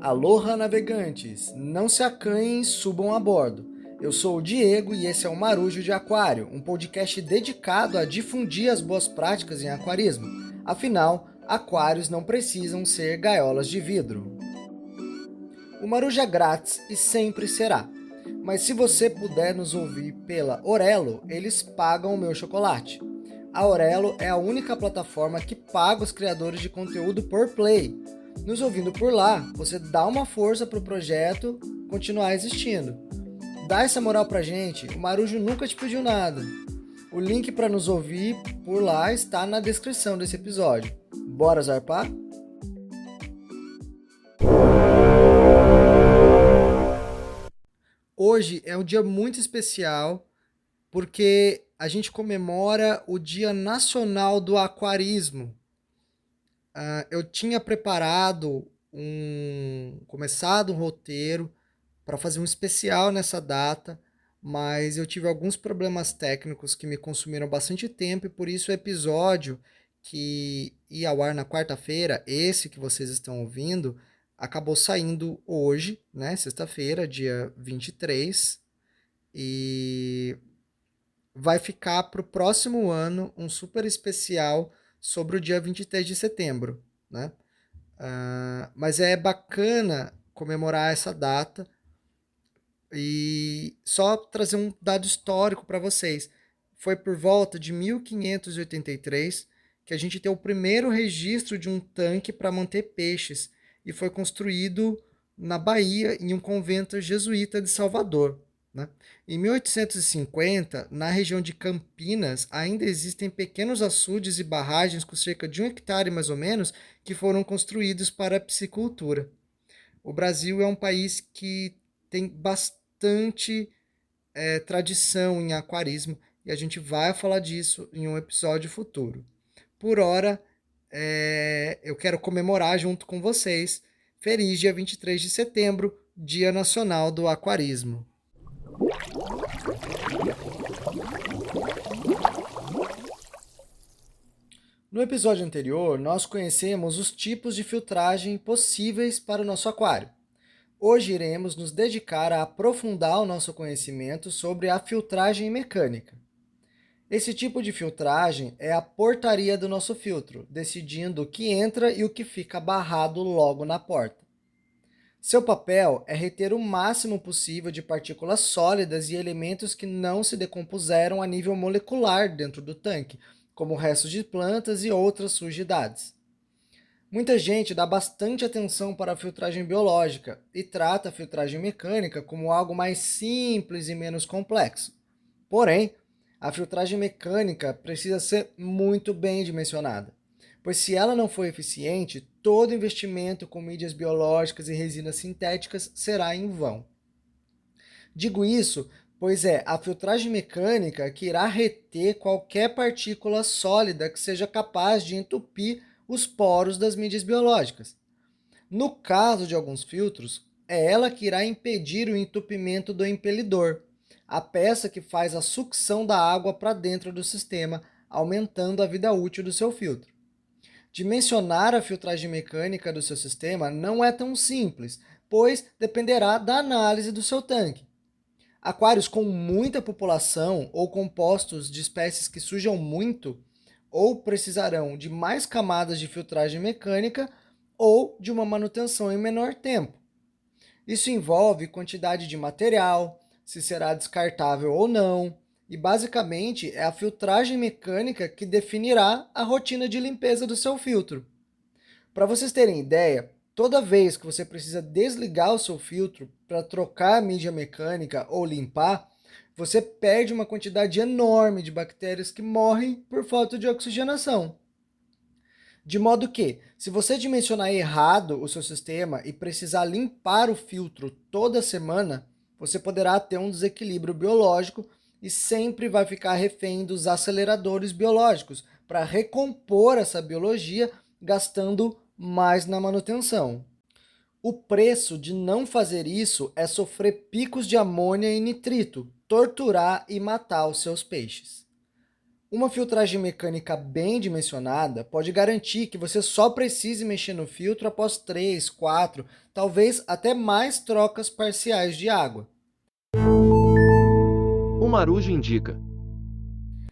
Aloha, navegantes! Não se acanhem e subam a bordo. Eu sou o Diego e esse é o Marujo de Aquário, um podcast dedicado a difundir as boas práticas em aquarismo. Afinal, aquários não precisam ser gaiolas de vidro. O Marujo é grátis e sempre será. Mas se você puder nos ouvir pela Orelo, eles pagam o meu chocolate. A Orelo é a única plataforma que paga os criadores de conteúdo por play. Nos ouvindo por lá, você dá uma força pro projeto continuar existindo. Dá essa moral pra gente, o Marujo nunca te pediu nada. O link para nos ouvir por lá está na descrição desse episódio. Bora zarpar? Hoje é um dia muito especial porque a gente comemora o Dia Nacional do Aquarismo. Eu tinha começado um roteiro para fazer um especial nessa data, mas eu tive alguns problemas técnicos que me consumiram bastante tempo e por isso o episódio que ia ao ar na quarta-feira, esse que vocês estão ouvindo, acabou saindo hoje, né, sexta-feira, dia 23, e vai ficar para o próximo ano um super especial sobre o dia 23 de setembro, né? Mas é bacana comemorar essa data e só trazer um dado histórico para vocês. Foi por volta de 1583 que a gente tem o primeiro registro de um tanque para manter peixes e foi construído na Bahia, em um convento jesuíta de Salvador, né? Em 1850, na região de Campinas, ainda existem pequenos açudes e barragens com cerca de 1 hectare mais ou menos que foram construídos para a piscicultura. O Brasil é um país que tem bastante tradição em aquarismo e a gente vai falar disso em um episódio futuro. Por hora, eu quero comemorar junto com vocês. Feliz dia 23 de setembro, Dia Nacional do Aquarismo. No episódio anterior, nós conhecemos os tipos de filtragem possíveis para o nosso aquário. Hoje iremos nos dedicar a aprofundar o nosso conhecimento sobre a filtragem mecânica. Esse tipo de filtragem é a portaria do nosso filtro, decidindo o que entra e o que fica barrado logo na porta. Seu papel é reter o máximo possível de partículas sólidas e elementos que não se decompuseram a nível molecular dentro do tanque, como restos de plantas e outras sujidades. Muita gente dá bastante atenção para a filtragem biológica e trata a filtragem mecânica como algo mais simples e menos complexo. Porém, a filtragem mecânica precisa ser muito bem dimensionada, pois se ela não for eficiente, todo investimento com mídias biológicas e resinas sintéticas será em vão. Digo isso, pois é a filtragem mecânica que irá reter qualquer partícula sólida que seja capaz de entupir os poros das mídias biológicas. No caso de alguns filtros, é ela que irá impedir o entupimento do impelidor, a peça que faz a sucção da água para dentro do sistema, aumentando a vida útil do seu filtro. Dimensionar a filtragem mecânica do seu sistema não é tão simples, pois dependerá da análise do seu tanque. Aquários com muita população ou compostos de espécies que sujam muito ou precisarão de mais camadas de filtragem mecânica ou de uma manutenção em menor tempo. Isso envolve quantidade de material, se será descartável ou não, e basicamente é a filtragem mecânica que definirá a rotina de limpeza do seu filtro. Para vocês terem ideia, toda vez que você precisa desligar o seu filtro para trocar a mídia mecânica ou limpar, você perde uma quantidade enorme de bactérias que morrem por falta de oxigenação. De modo que, se você dimensionar errado o seu sistema e precisar limpar o filtro toda semana, você poderá ter um desequilíbrio biológico e sempre vai ficar refém dos aceleradores biológicos para recompor essa biologia, gastando mais na manutenção. O preço de não fazer isso é sofrer picos de amônia e nitrito, torturar e matar os seus peixes. Uma filtragem mecânica bem dimensionada pode garantir que você só precise mexer no filtro após 3, 4, talvez até mais trocas parciais de água. O Marujo indica.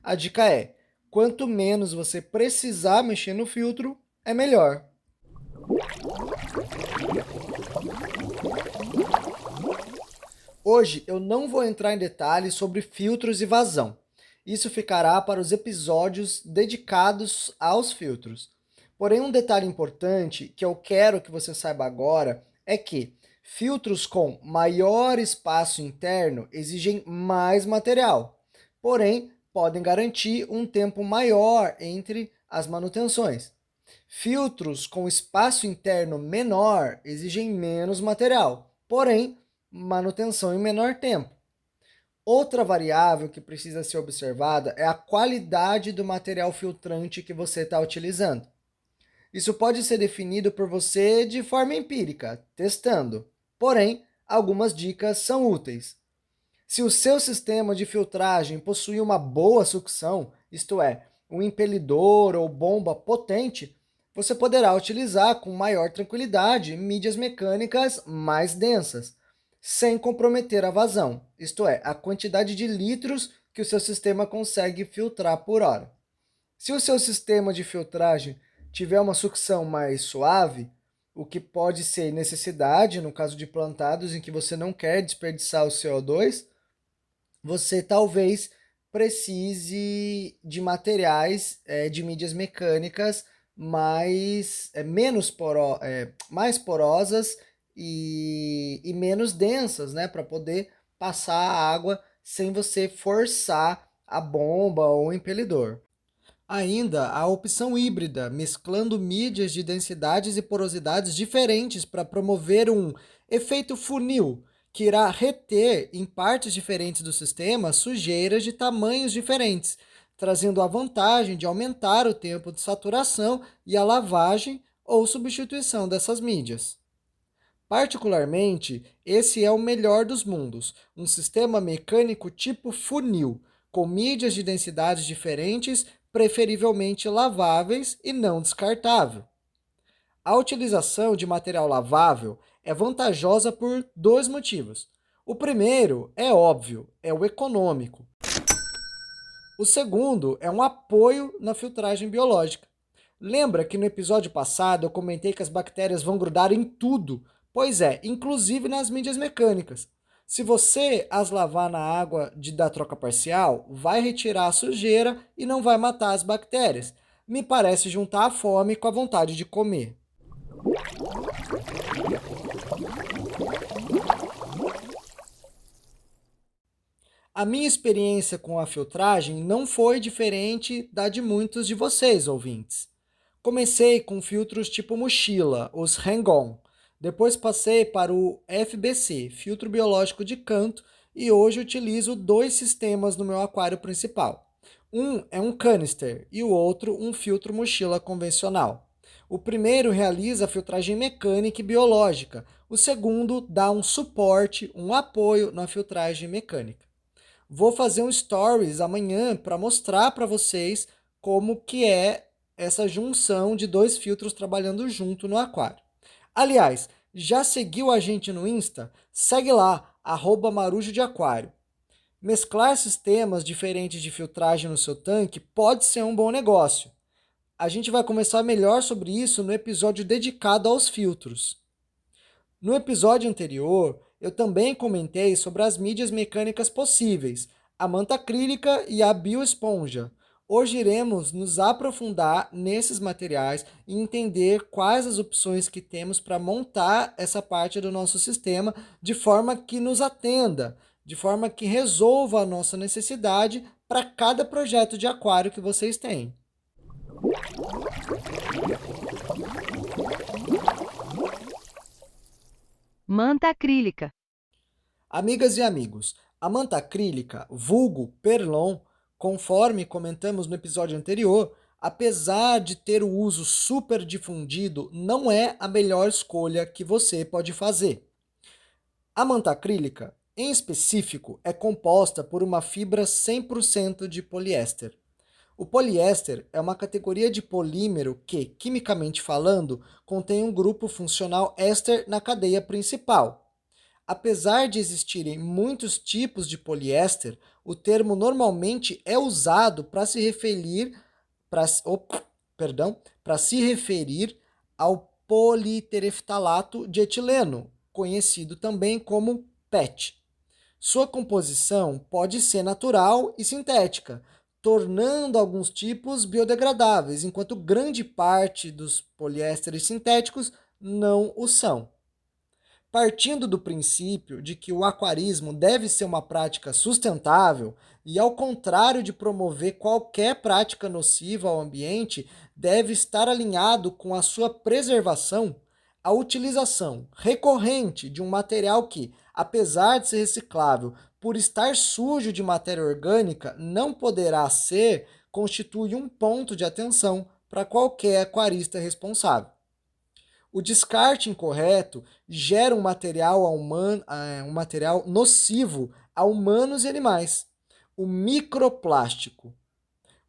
A dica é: quanto menos você precisar mexer no filtro, é melhor. Hoje eu não vou entrar em detalhes sobre filtros e vazão. Isso ficará para os episódios dedicados aos filtros. Porém, um detalhe importante que eu quero que você saiba agora é que filtros com maior espaço interno exigem mais material, porém, podem garantir um tempo maior entre as manutenções. Filtros com espaço interno menor exigem menos material, porém, manutenção em menor tempo. Outra variável que precisa ser observada é a qualidade do material filtrante que você está utilizando. Isso pode ser definido por você de forma empírica, testando. Porém, algumas dicas são úteis. Se o seu sistema de filtragem possui uma boa sucção, isto é, um impelidor ou bomba potente, você poderá utilizar com maior tranquilidade mídias mecânicas mais densas, sem comprometer a vazão, isto é, a quantidade de litros que o seu sistema consegue filtrar por hora. Se o seu sistema de filtragem tiver uma sucção mais suave, o que pode ser necessidade no caso de plantados em que você não quer desperdiçar o CO2, você talvez precise de materiais de mídias mecânicas mais porosas e menos densas, né, para poder passar a água sem você forçar a bomba ou o impelidor. Ainda a opção híbrida, mesclando mídias de densidades e porosidades diferentes para promover um efeito funil, que irá reter em partes diferentes do sistema sujeiras de tamanhos diferentes, trazendo a vantagem de aumentar o tempo de saturação e a lavagem ou substituição dessas mídias. Particularmente, esse é o melhor dos mundos, um sistema mecânico tipo funil, com mídias de densidades diferentes, preferivelmente laváveis e não descartável. A utilização de material lavável é vantajosa por dois motivos. O primeiro é óbvio, é o econômico. O segundo é um apoio na filtragem biológica. Lembra que no episódio passado eu comentei que as bactérias vão grudar em tudo? Pois é, inclusive nas mídias mecânicas. Se você as lavar na água da troca parcial, vai retirar a sujeira e não vai matar as bactérias. Me parece juntar a fome com a vontade de comer. A minha experiência com a filtragem não foi diferente da de muitos de vocês, ouvintes. Comecei com filtros tipo mochila, os Hang-On. Depois passei para o FBC, filtro biológico de canto, e hoje utilizo dois sistemas no meu aquário principal. Um é um canister e o outro um filtro mochila convencional. O primeiro realiza a filtragem mecânica e biológica, o segundo dá um suporte, um apoio na filtragem mecânica. Vou fazer um stories amanhã para mostrar para vocês como que é essa junção de dois filtros trabalhando junto no aquário. Aliás, já seguiu a gente no Insta? Segue lá, @marujo de aquário. Mesclar sistemas diferentes de filtragem no seu tanque pode ser um bom negócio. A gente vai conversar melhor sobre isso no episódio dedicado aos filtros. No episódio anterior, eu também comentei sobre as mídias mecânicas possíveis, a manta acrílica e a bioesponja. Hoje iremos nos aprofundar nesses materiais e entender quais as opções que temos para montar essa parte do nosso sistema de forma que nos atenda, de forma que resolva a nossa necessidade para cada projeto de aquário que vocês têm. Manta acrílica. Amigas e amigos, a manta acrílica, vulgo Perlon, conforme comentamos no episódio anterior, apesar de ter o uso super difundido, não é a melhor escolha que você pode fazer. A manta acrílica, em específico, é composta por uma fibra 100% de poliéster. O poliéster é uma categoria de polímero que, quimicamente falando, contém um grupo funcional éster na cadeia principal. Apesar de existirem muitos tipos de poliéster, o termo normalmente é usado para se referir para se referir ao politereftalato de etileno, conhecido também como PET. Sua composição pode ser natural e sintética, tornando alguns tipos biodegradáveis, enquanto grande parte dos poliésteres sintéticos não o são. Partindo do princípio de que o aquarismo deve ser uma prática sustentável e, ao contrário de promover qualquer prática nociva ao ambiente, deve estar alinhado com a sua preservação, a utilização recorrente de um material que, apesar de ser reciclável, por estar sujo de matéria orgânica, não poderá ser, constitui um ponto de atenção para qualquer aquarista responsável. O descarte incorreto gera um material nocivo a humanos e animais. O microplástico.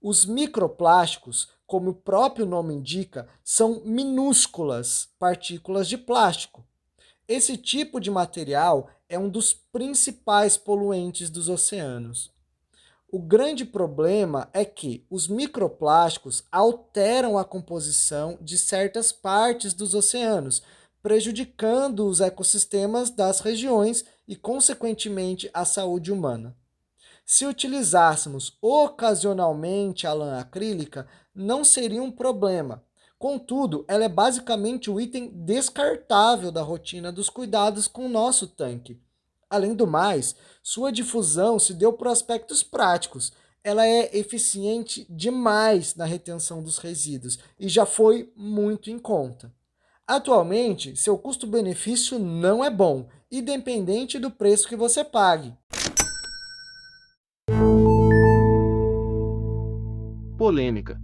Os microplásticos, como o próprio nome indica, são minúsculas partículas de plástico. Esse tipo de material é um dos principais poluentes dos oceanos. O grande problema é que os microplásticos alteram a composição de certas partes dos oceanos, prejudicando os ecossistemas das regiões e, consequentemente, a saúde humana. Se utilizássemos ocasionalmente a lã acrílica, não seria um problema. Contudo, ela é basicamente o item descartável da rotina dos cuidados com o nosso tanque. Além do mais, sua difusão se deu por aspectos práticos. Ela é eficiente demais na retenção dos resíduos e já foi muito em conta. Atualmente, seu custo-benefício não é bom, independente do preço que você pague. Polêmica.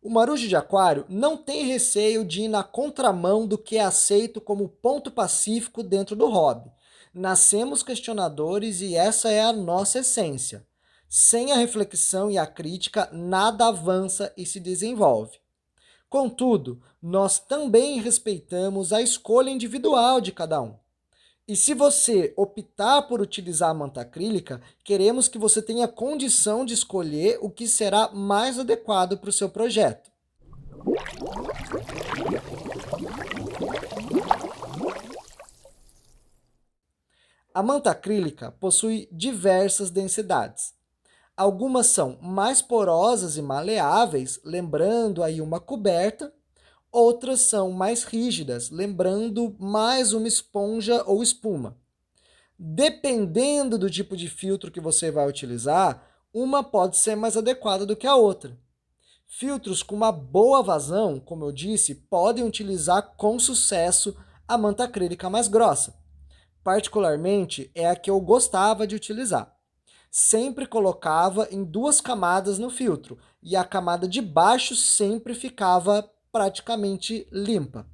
O marujo de aquário não tem receio de ir na contramão do que é aceito como ponto pacífico dentro do hobby. Nascemos questionadores e essa é a nossa essência. Sem a reflexão e a crítica, nada avança e se desenvolve. Contudo, nós também respeitamos a escolha individual de cada um. E se você optar por utilizar a manta acrílica, queremos que você tenha condição de escolher o que será mais adequado para o seu projeto. A manta acrílica possui diversas densidades. Algumas são mais porosas e maleáveis, lembrando aí uma coberta. Outras são mais rígidas, lembrando mais uma esponja ou espuma. Dependendo do tipo de filtro que você vai utilizar, uma pode ser mais adequada do que a outra. Filtros com uma boa vazão, como eu disse, podem utilizar com sucesso a manta acrílica mais grossa. Particularmente, é a que eu gostava de utilizar. Sempre colocava em 2 camadas no filtro e a camada de baixo sempre ficava praticamente limpa.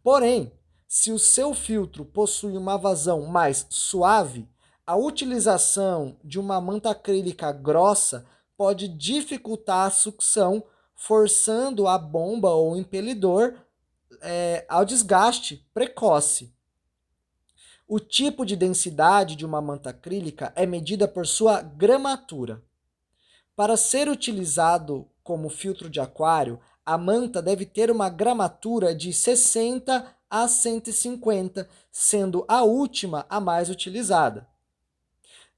Porém, se o seu filtro possui uma vazão mais suave, a utilização de uma manta acrílica grossa pode dificultar a sucção, forçando a bomba ou impelidor ao desgaste precoce. O tipo de densidade de uma manta acrílica é medida por sua gramatura. Para ser utilizado como filtro de aquário, a manta deve ter uma gramatura de 60 a 150, sendo a última a mais utilizada.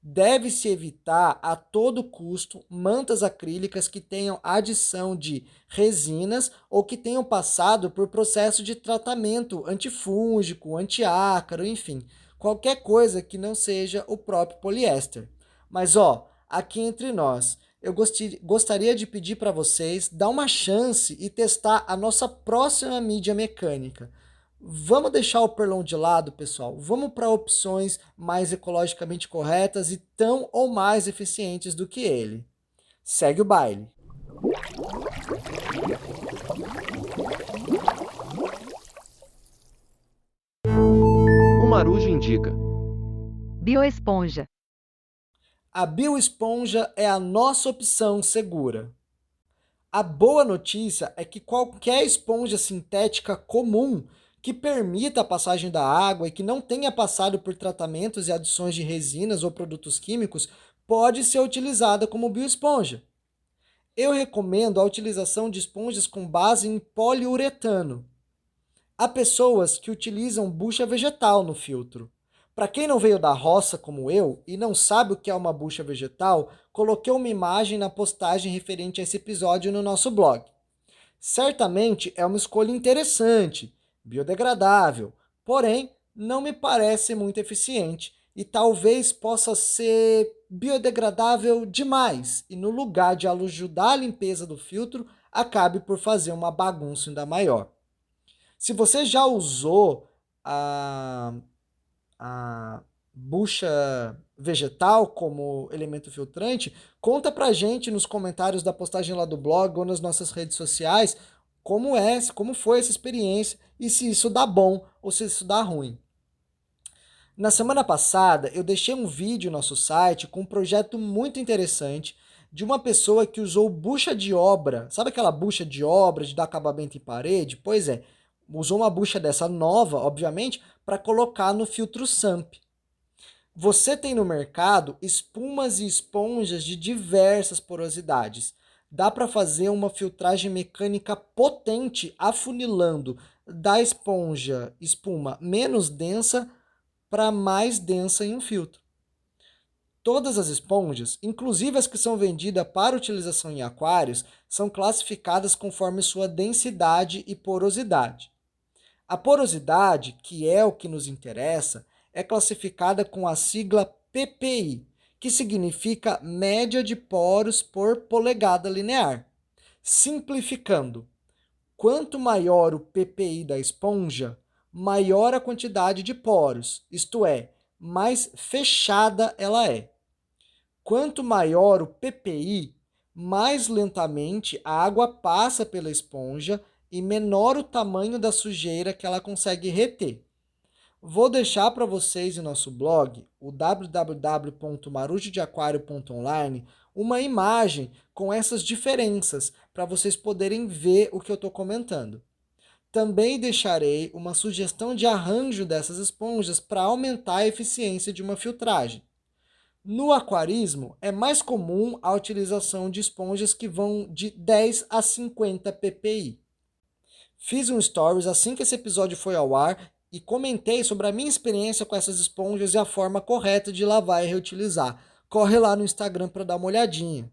Deve-se evitar a todo custo mantas acrílicas que tenham adição de resinas ou que tenham passado por processo de tratamento antifúngico, antiácaro, enfim, qualquer coisa que não seja o próprio poliéster. Mas aqui entre nós, eu gostaria de pedir para vocês dar uma chance e testar a nossa próxima mídia mecânica. Vamos deixar o perlon de lado, pessoal. Vamos para opções mais ecologicamente corretas e tão ou mais eficientes do que ele. Segue o baile. O marujo indica. Bioesponja. A bioesponja é a nossa opção segura. A boa notícia é que qualquer esponja sintética comum que permita a passagem da água e que não tenha passado por tratamentos e adições de resinas ou produtos químicos pode ser utilizada como bioesponja. Eu recomendo a utilização de esponjas com base em poliuretano. Há pessoas que utilizam bucha vegetal no filtro. Para quem não veio da roça como eu e não sabe o que é uma bucha vegetal, coloquei uma imagem na postagem referente a esse episódio no nosso blog. Certamente é uma escolha interessante, biodegradável, porém não me parece muito eficiente e talvez possa ser biodegradável demais e no lugar de ajudar a limpeza do filtro, acabe por fazer uma bagunça ainda maior. Se você já usou a bucha vegetal como elemento filtrante, conta pra gente nos comentários da postagem lá do blog ou nas nossas redes sociais como foi essa experiência e se isso dá bom ou se isso dá ruim. Na semana passada, eu deixei um vídeo no nosso site com um projeto muito interessante de uma pessoa que usou bucha de obra. Sabe aquela bucha de obra de dar acabamento em parede? Pois é, usou uma bucha dessa nova, obviamente, para colocar no filtro SAMP. Você tem no mercado espumas e esponjas de diversas porosidades. Dá para fazer uma filtragem mecânica potente afunilando da espuma menos densa para mais densa em um filtro. Todas as esponjas, inclusive as que são vendidas para utilização em aquários, são classificadas conforme sua densidade e porosidade. A porosidade, que é o que nos interessa, é classificada com a sigla PPI, que significa média de poros por polegada linear. Simplificando, quanto maior o PPI da esponja, maior a quantidade de poros, isto é, mais fechada ela é. Quanto maior o PPI, mais lentamente a água passa pela esponja e menor o tamanho da sujeira que ela consegue reter. Vou deixar para vocês em nosso blog, o www.marujodeaquario.online, uma imagem com essas diferenças para vocês poderem ver o que eu estou comentando. Também deixarei uma sugestão de arranjo dessas esponjas para aumentar a eficiência de uma filtragem. No aquarismo, é mais comum a utilização de esponjas que vão de 10 a 50 ppi. Fiz um stories assim que esse episódio foi ao ar e comentei sobre a minha experiência com essas esponjas e a forma correta de lavar e reutilizar. Corre lá no Instagram para dar uma olhadinha.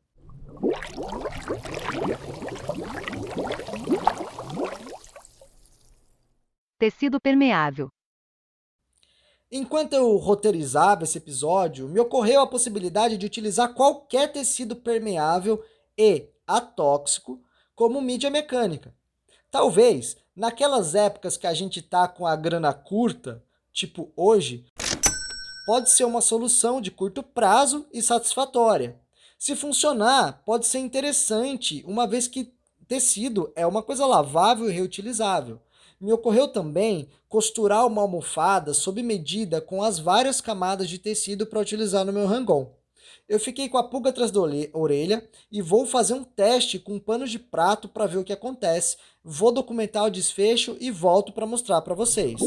Tecido permeável. Enquanto eu roteirizava esse episódio, me ocorreu a possibilidade de utilizar qualquer tecido permeável e atóxico como mídia mecânica. Talvez, naquelas épocas que a gente está com a grana curta, tipo hoje, pode ser uma solução de curto prazo e satisfatória. Se funcionar, pode ser interessante, uma vez que tecido é uma coisa lavável e reutilizável. Me ocorreu também costurar uma almofada sob medida com as várias camadas de tecido para utilizar no meu rangon. Eu fiquei com a pulga atrás da orelha e vou fazer um teste com panos de prato para ver o que acontece. Vou documentar o desfecho e volto para mostrar para vocês.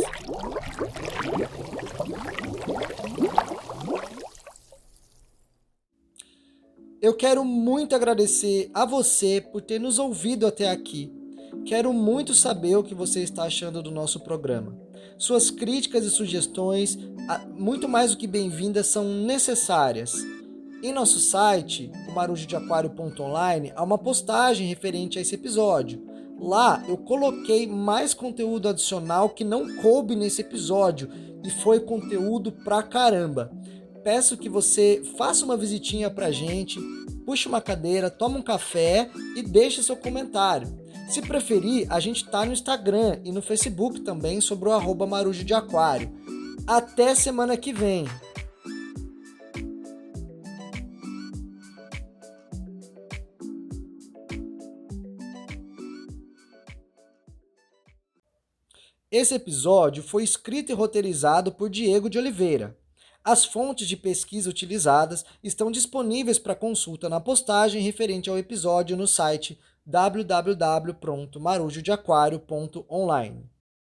Eu quero muito agradecer a você por ter nos ouvido até aqui. Quero muito saber o que você está achando do nosso programa. Suas críticas e sugestões, muito mais do que bem-vindas, são necessárias. Em nosso site, o marujodeaquario.online, há uma postagem referente a esse episódio. Lá eu coloquei mais conteúdo adicional que não coube nesse episódio e foi conteúdo pra caramba. Peço que você faça uma visitinha pra gente, puxe uma cadeira, tome um café e deixe seu comentário. Se preferir, a gente tá no Instagram e no Facebook também sobre o @marujodeaquario. Até semana que vem! Esse episódio foi escrito e roteirizado por Diego de Oliveira. As fontes de pesquisa utilizadas estão disponíveis para consulta na postagem referente ao episódio no site www.marujodeaquario.online.